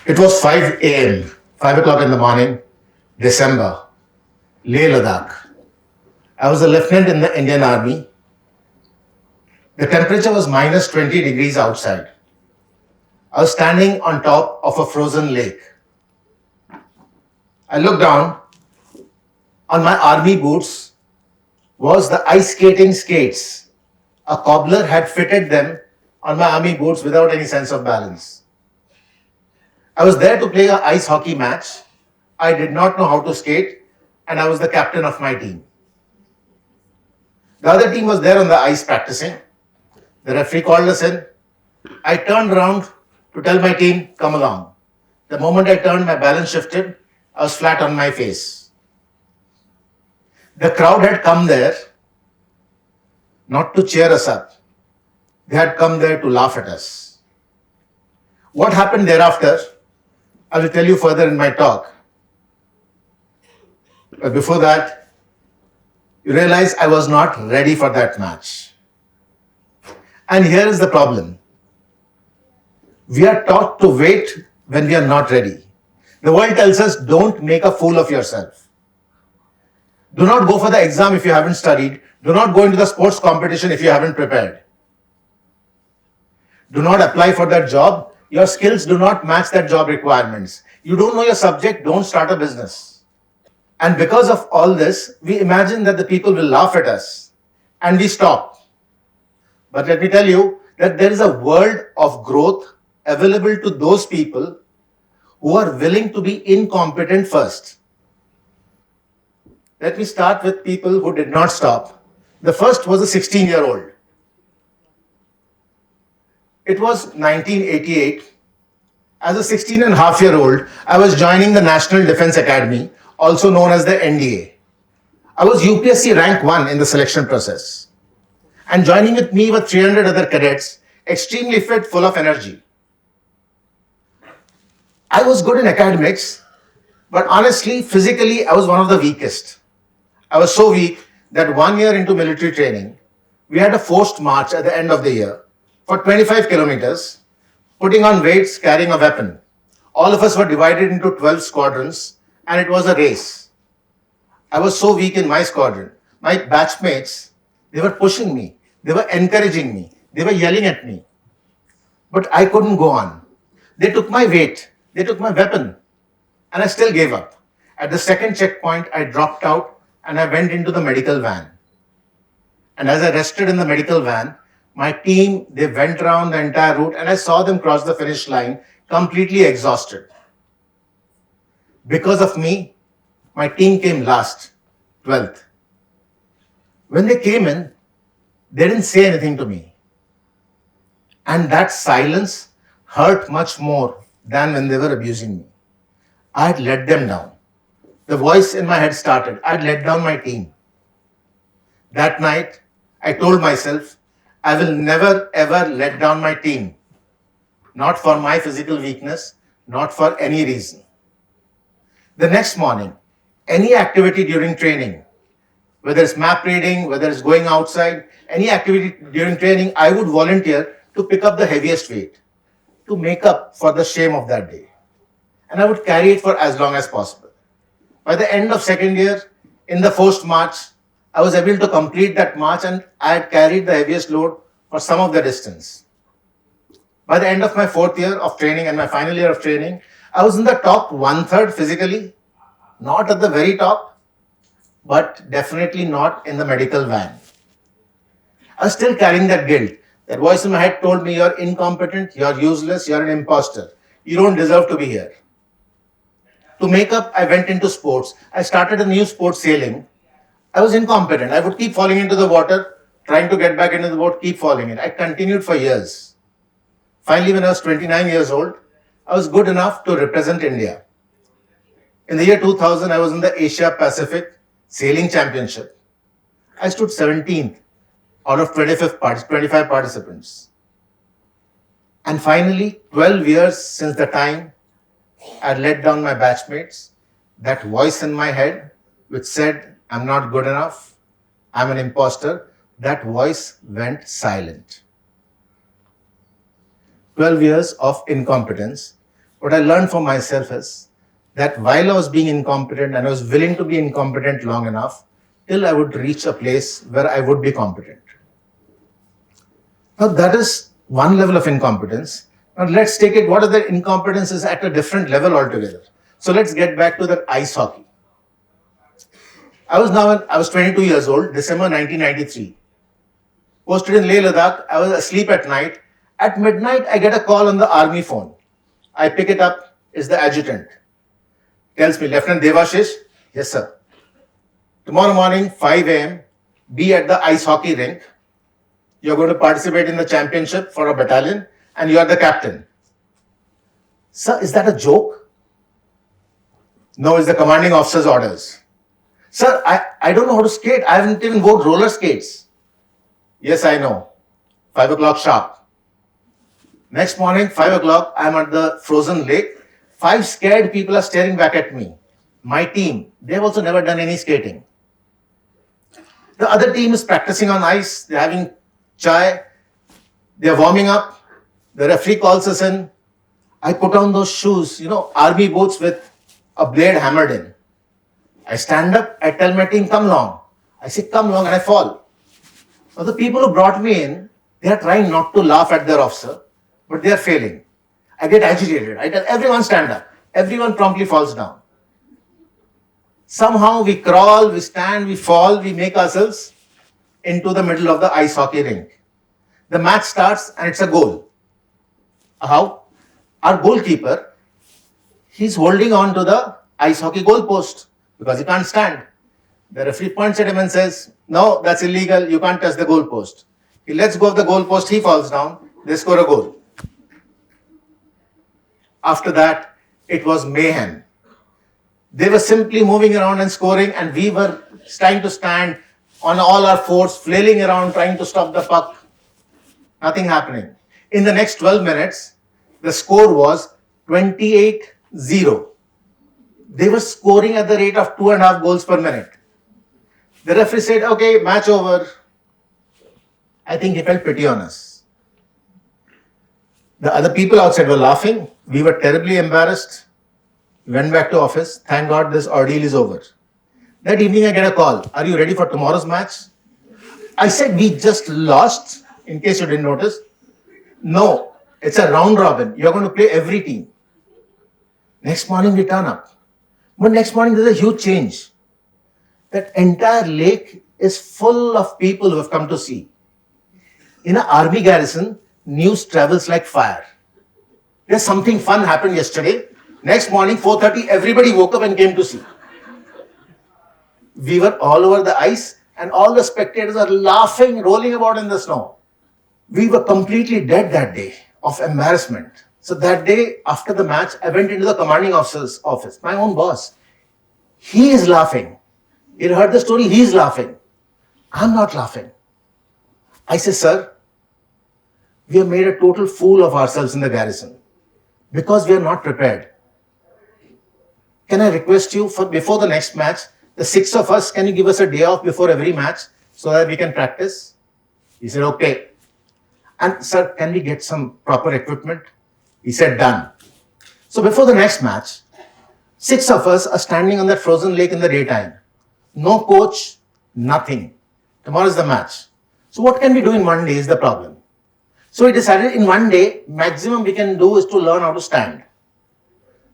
It was 5 a.m., 5 o'clock in the morning, December, Leh Ladakh. I was a lieutenant in the Indian Army. The temperature was minus 20 degrees outside. I was standing on top of a frozen lake. I looked down. On my army boots was the ice skating skates. A cobbler had fitted them on my army boots without any sense of balance. I was there to play an ice hockey match. I did not know how to skate, and I was the captain of my team. The other team was there on the ice practicing. The referee called us in. I turned around to tell my team, come along. The moment I turned, my balance shifted. I was flat on my face. The crowd had come there not to cheer us up. They had come there to laugh at us. What happened thereafter, I will tell you further in my talk. But before that, you realize I was not ready for that match. And here is the problem. We are taught to wait when we are not ready. The world tells us don't make a fool of yourself. Do not go for the exam if you haven't studied. Do not go into the sports competition if you haven't prepared. Do not apply for that job. Your skills do not match that job requirements. You don't know your subject, don't start a business. And because of all this, we imagine that the people will laugh at us and we stop. But let me tell you that there is a world of growth available to those people who are willing to be incompetent first. Let me start with people who did not stop. The first was a 16-year-old. It was 1988. As a 16 and a half year old, I was joining the National Defense Academy, also known as the NDA. I was UPSC rank 1 in the selection process. And joining with me were 300 other cadets, extremely fit, full of energy. I was good in academics, but honestly, physically, I was one of the weakest. I was so weak that 1 year into military training, we had a forced march at the end of the year for 25 kilometers, putting on weights, carrying a weapon. All of us were divided into 12 squadrons, and it was a race. I was so weak in my squadron. My batchmates, they were pushing me, they were encouraging me, they were yelling at me. But I couldn't go on. They took my weight, they took my weapon, and I still gave up. At the second checkpoint, I dropped out and I went into the medical van. And as I rested in the medical van, my team, they went around the entire route and I saw them cross the finish line completely exhausted. Because of me, my team came last, 12th. When they came in, they didn't say anything to me. And that silence hurt much more than when they were abusing me. I had let them down. The voice in my head started. I had let down my team. That night, I told myself, I will never ever let down my team. Not for my physical weakness, not for any reason. The next morning, any activity during training, whether it's map reading, whether it's going outside, any activity during training, I would volunteer to pick up the heaviest weight to make up for the shame of that day. And I would carry it for as long as possible. By the end of second year, in the forced march, I was able to complete that march and I had carried the heaviest load for some of the distance. By the end of my fourth year of training and my final year of training, I was in the top 1/3 physically, not at the very top, but definitely not in the medical van. I was still carrying that guilt. That voice in my head told me, you're incompetent, you're useless, you're an imposter. You don't deserve to be here. To make up, I went into sports. I started a new sport, sailing. I was incompetent. I would keep falling into the water, trying to get back into the boat, keep falling in. I continued for years. Finally, when I was 29 years old, I was good enough to represent India. In the year 2000, I was in the Asia Pacific Sailing Championship. I stood 17th out of 25 participants. And finally, 12 years since the time I let down my batchmates, that voice in my head which said, I'm not good enough, I'm an imposter, that voice went silent. 12 years of incompetence, what I learned for myself is that while I was being incompetent and I was willing to be incompetent long enough, till I would reach a place where I would be competent. Now that is one level of incompetence. Now let's take it, what are the incompetences at a different level altogether? So let's get back to the ice hockey. I was 22 years old, December 1993. Posted in Leh Ladakh, I was asleep at night. At midnight, I get a call on the army phone. I pick it up, it's the adjutant. Tells me, Lieutenant Devashish, yes sir. Tomorrow morning, 5 a.m., be at the ice hockey rink. You're going to participate in the championship for a battalion and you are the captain. Sir, is that a joke? No, it's the commanding officer's orders. Sir, I don't know how to skate. I haven't even worked roller skates. Yes, I know. 5 o'clock sharp. Next morning, 5 o'clock, I'm at the frozen lake. 5 scared people are staring back at me. My team, they've also never done any skating. The other team is practicing on ice. They're having chai. They're warming up. The referee calls us in. I put on those shoes, army boots with a blade hammered in. I stand up. I tell my team, come long. I say, come long, and I fall. Now, the people who brought me in, they are trying not to laugh at their officer, but they are failing. I get agitated. I tell everyone, stand up. Everyone promptly falls down. Somehow we crawl, we stand, we fall, we make ourselves into the middle of the ice hockey rink. The match starts and it's a goal. How? Our goalkeeper, he's holding on to the ice hockey goal post because he can't stand. The referee points at him and says, no, that's illegal, you can't touch the goal post. He lets go of the goal post, he falls down, they score a goal. After that, it was mayhem. They were simply moving around and scoring, and we were trying to stand on all our fours, flailing around, trying to stop the puck. Nothing happening. In the next 12 minutes, the score was 28-0. They were scoring at the rate of 2.5 goals per minute. The referee said, okay, match over. I think he felt pity on us. The other people outside were laughing. We were terribly embarrassed. We went back to office. Thank God this ordeal is over. That evening I get a call. Are you ready for tomorrow's match? I said, we just lost, in case you didn't notice. No, it's a round robin. You're going to play every team. Next morning we turn up. But next morning there's a huge change. That entire lake is full of people who have come to see. In an army garrison, news travels like fire. There's something fun happened yesterday. Next morning, 4:30, everybody woke up and came to see. We were all over the ice and all the spectators are laughing, rolling about in the snow. We were completely dead that day of embarrassment. So that day, after the match, I went into the commanding officer's office, my own boss. He is laughing. He heard the story, he's laughing. I'm not laughing. I say, sir, we have made a total fool of ourselves in the garrison because we are not prepared. Can I request you for before the next match, the 6 of us, can you give us a day off before every match so that we can practice? He said, okay. And sir, can we get some proper equipment? He said, done. So before the next match, 6 of us are standing on that frozen lake in the daytime. No coach, nothing. Tomorrow is the match. So what can we do in one day is the problem. So we decided in one day, maximum we can do is to learn how to stand.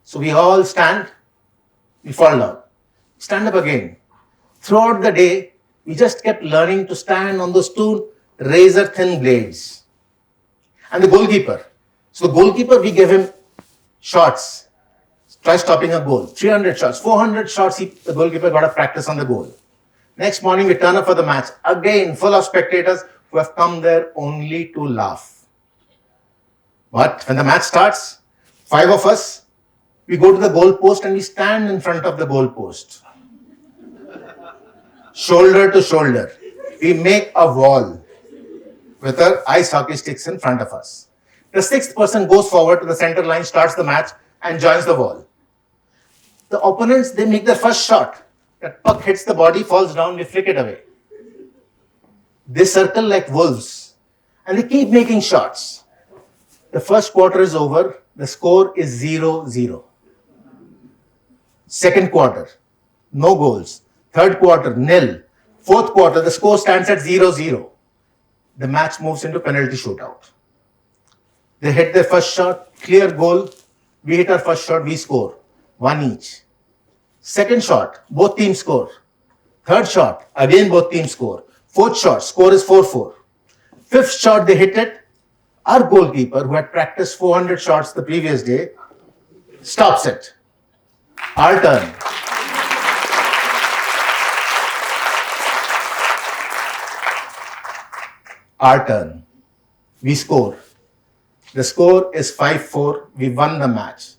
So we all stand, we fall down. Stand up again. Throughout the day, we just kept learning to stand on those 2 razor thin blades. And the goalkeeper. So the goalkeeper, we gave him shots. Try stopping a goal. 300 shots, 400 shots, the goalkeeper got a practice on the goal. Next morning, we turn up for the match. Again, full of spectators who have come there only to laugh. But when the match starts, 5 of us, we go to the goal post and we stand in front of the goal post. Shoulder to shoulder. We make a wall with our ice hockey sticks in front of us. The 6th person goes forward to the center line, starts the match and joins the wall. The opponents, they make their first shot. That puck hits the body, falls down, we flick it away. They circle like wolves and they keep making shots. The first quarter is over, the score is 0-0. Second quarter, no goals. Third quarter, nil. Fourth quarter, the score stands at 0-0. The match moves into penalty shootout. They hit their first shot, clear goal. We hit our first shot, we score. One each. Second shot, both teams score. Third shot, again both teams score. Fourth shot, score is 4-4. Fifth shot, they hit it. Our goalkeeper, who had practiced 400 shots the previous day, stops it. Our turn. Our turn. We score. The score is 5-4. We won the match.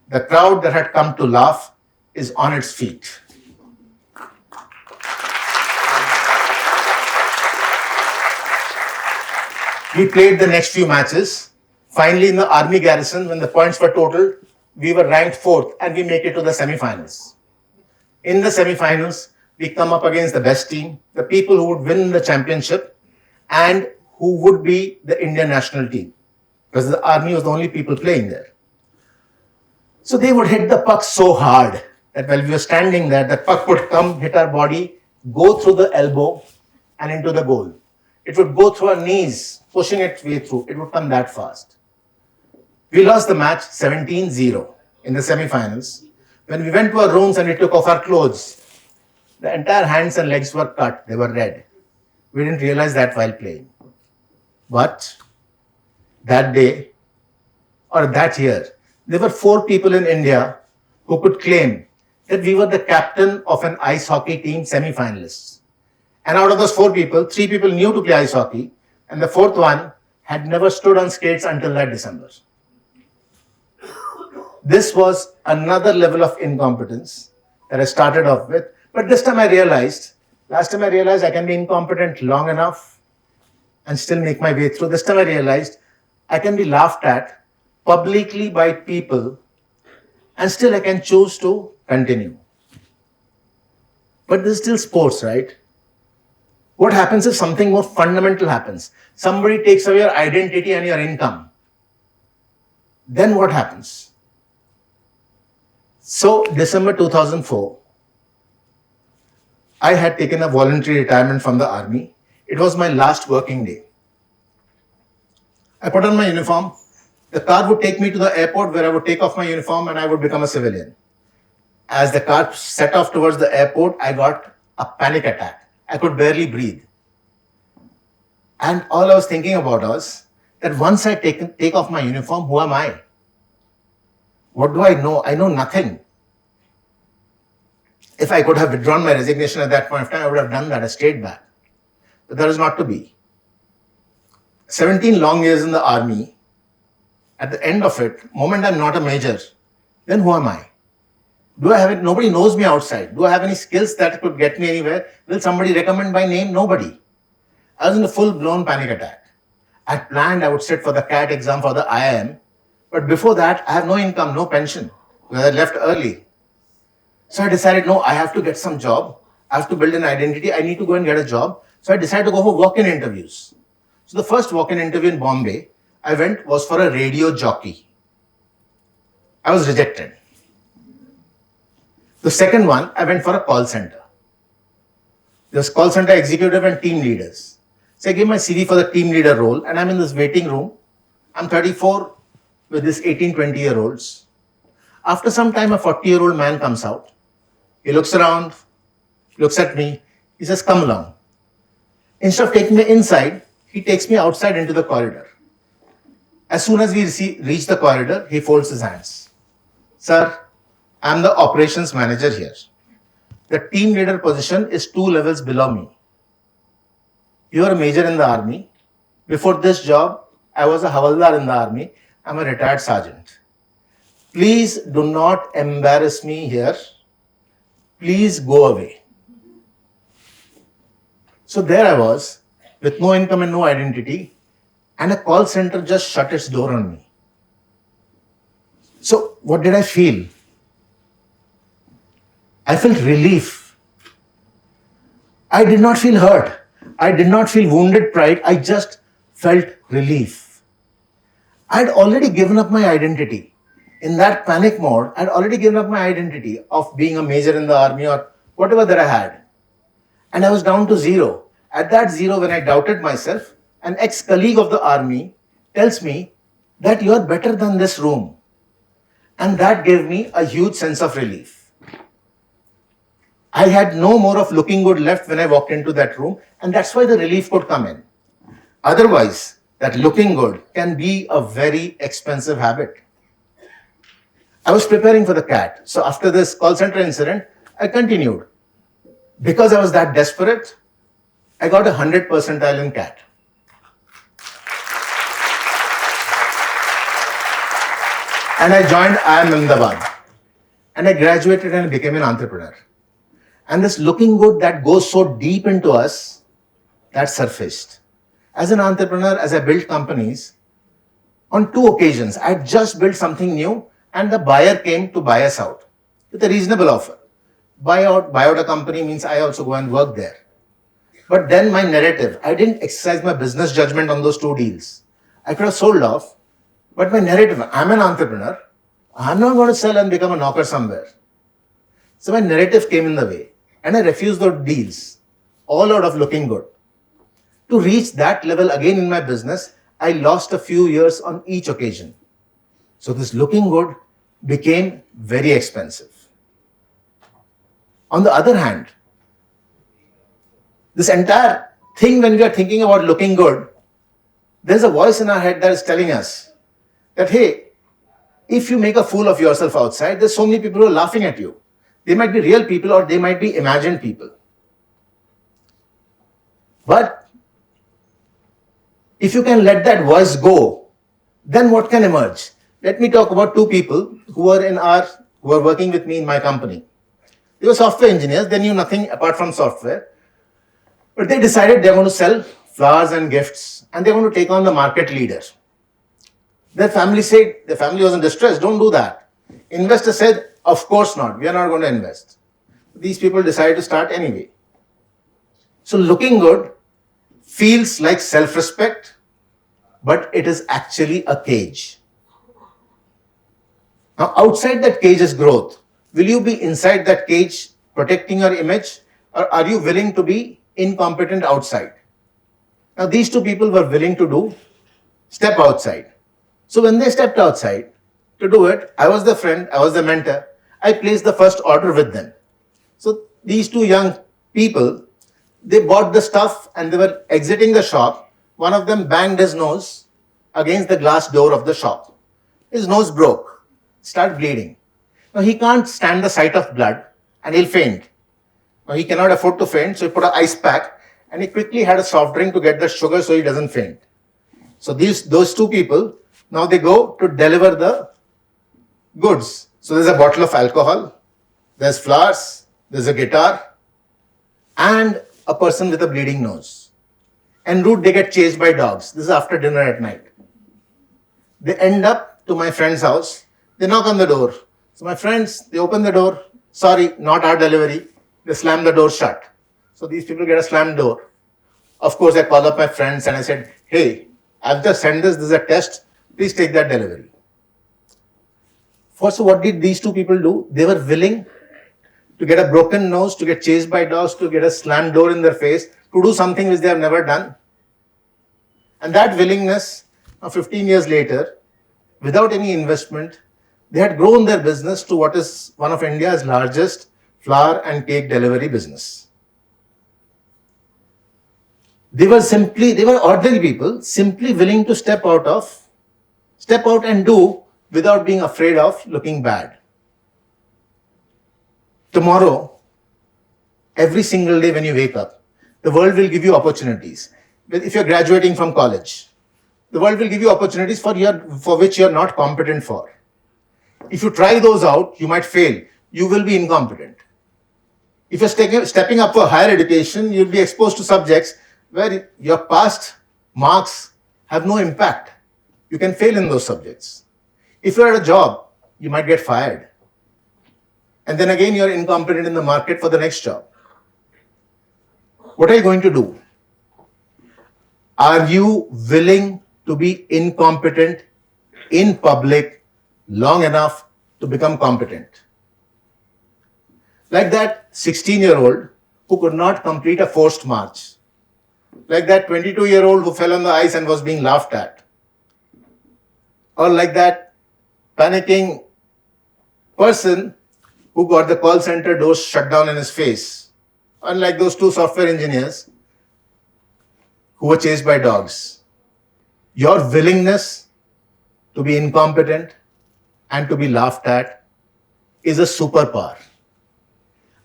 The crowd that had come to laugh is on its feet. We played the next few matches. Finally, in the army garrison, when the points were totaled, we were ranked 4th and we make it to the semi-finals. In the semi-finals, we come up against the best team, the people who would win the championship and who would be the Indian national team, because the army was the only people playing there. So they would hit the puck so hard that while we were standing there, the puck would come, hit our body, go through the elbow and into the goal. It would go through our knees, pushing its way through. It would come that fast. We lost the match 17-0 in the semi-finals. When we went to our rooms and we took off our clothes, the entire hands and legs were cut. They were red. We didn't realize that while playing. But that day or that year, there were 4 people in India who could claim that we were the captain of an ice hockey team semi-finalists. And out of those 4 people, 3 people knew to play ice hockey, and the 4th one had never stood on skates until that December. This was another level of incompetence that I started off with. But last time I realized I can be incompetent long enough and still make my way through. This time I realized I can be laughed at publicly by people and still I can choose to continue. But this is still sports, right? What happens if something more fundamental happens? Somebody takes away your identity and your income. Then what happens? So, December 2004, I had taken a voluntary retirement from the army. It was my last working day. I put on my uniform. The car would take me to the airport where I would take off my uniform and I would become a civilian. As the car set off towards the airport, I got a panic attack. I could barely breathe. And all I was thinking about was that once I take off my uniform, who am I? What do I know? I know nothing. If I could have withdrawn my resignation at that point of time, I would have done that. I stayed back. But that is not to be. 17 long years in the army, at the end of it, moment I'm not a major, then who am I? Do I have it? Nobody knows me outside. Do I have any skills that could get me anywhere? Will somebody recommend my name? Nobody. I was in a full-blown panic attack. I had planned I would sit for the CAT exam for the IIM, but before that, I have no income, no pension, because I left early. So I decided, no, I have to get some job. I have to build an identity. I need to go and get a job. So I decided to go for walk-in interviews. So the first walk-in interview in Bombay I went was for a radio jockey. I was rejected. The second one, I went for a call center. There's call center executive and team leaders. So I gave my CV for the team leader role and I'm in this waiting room. I'm 34 with these 18, 20-year-olds. After some time, a 40-year-old man comes out. He looks around, looks at me. He says, come along. Instead of taking me inside, he takes me outside into the corridor. As soon as we reach the corridor, he folds his hands. Sir, I'm the operations manager here. The team leader position is 2 levels below me. You are a major in the army. Before this job, I was a Havaldar in the army. I'm a retired sergeant. Please do not embarrass me here. Please go away. So there I was, with no income and no identity, and a call center just shut its door on me. So what did I feel? I felt relief. I did not feel hurt. I did not feel wounded pride. I just felt relief. I'd already given up my identity. In that panic mode, I'd already given up my identity of being a major in the army or whatever that I had. And I was down to zero. At that zero, when I doubted myself, an ex colleague of the army tells me that you are better than this room. And that gave me a huge sense of relief. I had no more of looking good left when I walked into that room, and that's why the relief could come in. Otherwise, that looking good can be a very expensive habit. I was preparing for the CAT. So after this call center incident, I continued. Because I was that desperate, I got 100 percentile in CAT. And I joined IIM Ahmedabad. And I graduated and became an entrepreneur. And this looking good that goes so deep into us, that surfaced. As an entrepreneur, as I built companies, on 2 occasions, I had just built something new and the buyer came to buy us out with a reasonable offer. Buy out a company means I also go and work there. But then my narrative, I didn't exercise my business judgment on those 2 deals. I could have sold off, but my narrative, I'm an entrepreneur, I'm not going to sell and become a knocker somewhere. So my narrative came in the way and I refused those deals, all out of looking good. To reach that level again in my business, I lost a few years on each occasion. So this looking good became very expensive. On the other hand, this entire thing, when we are thinking about looking good, there's a voice in our head that is telling us that, hey, if you make a fool of yourself outside, there's so many people who are laughing at you. They might be real people or they might be imagined people. But if you can let that voice go, then what can emerge? Let me talk about 2 people who were working with me in my company. They were software engineers. They knew nothing apart from software. But they decided they're going to sell flowers and gifts and they're going to take on the market leader. Their family was in distress. Don't do that. Investor said, of course not. We are not going to invest. These people decided to start anyway. So looking good feels like self-respect, but it is actually a cage. Now, outside that cage is growth. Will you be inside that cage protecting your image, or are you willing to be incompetent outside? Now, these 2 people were willing to step outside. So when they stepped outside to do it, I was the friend, I was the mentor. I placed the first order with them. So these 2 young people, they bought the stuff and they were exiting the shop. One of them banged his nose against the glass door of the shop. His nose broke, started bleeding. Now he can't stand the sight of blood and he'll faint. Now he cannot afford to faint, so he put an ice pack and he quickly had a soft drink to get the sugar so he doesn't faint. So those 2 people, now they go to deliver the goods. So there's a bottle of alcohol, there's flowers, there's a guitar, and a person with a bleeding nose. En route, they get chased by dogs. This is after dinner at night. They end up to my friend's house. They knock on the door. So my friends, they open the door. Sorry, not our delivery. They slam the door shut. So these people get a slammed door. Of course, I called up my friends and I said, hey, I've just sent this is a test. Please take that delivery. So what did these 2 people do? They were willing to get a broken nose, to get chased by dogs, to get a slammed door in their face, to do something which they have never done. And that willingness, now 15 years later, without any investment, they had grown their business to what is one of India's largest flower and cake delivery business. They were ordinary people, simply willing to step out and do without being afraid of looking bad. Tomorrow, every single day when you wake up, the world will give you opportunities. If you're graduating from college, the world will give you opportunities for which you're not competent for. If you try those out, you might fail. You will be incompetent. If you're stepping up for higher education, you'll be exposed to subjects where your past marks have no impact. You can fail in those subjects. If you're at a job, you might get fired. And then again, you're incompetent in the market for the next job. What are you going to do? Are you willing to be incompetent in public long enough to become competent. Like that 16-year-old who could not complete a forced march. Like that 22-year-old who fell on the ice and was being laughed at. Or like that panicking person who got the call center doors shut down in his face. Unlike those two software engineers who were chased by dogs. Your willingness to be incompetent and to be laughed at is a superpower.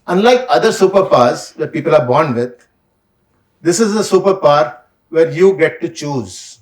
Unlike other superpowers that people are born with, this is a superpower where you get to choose.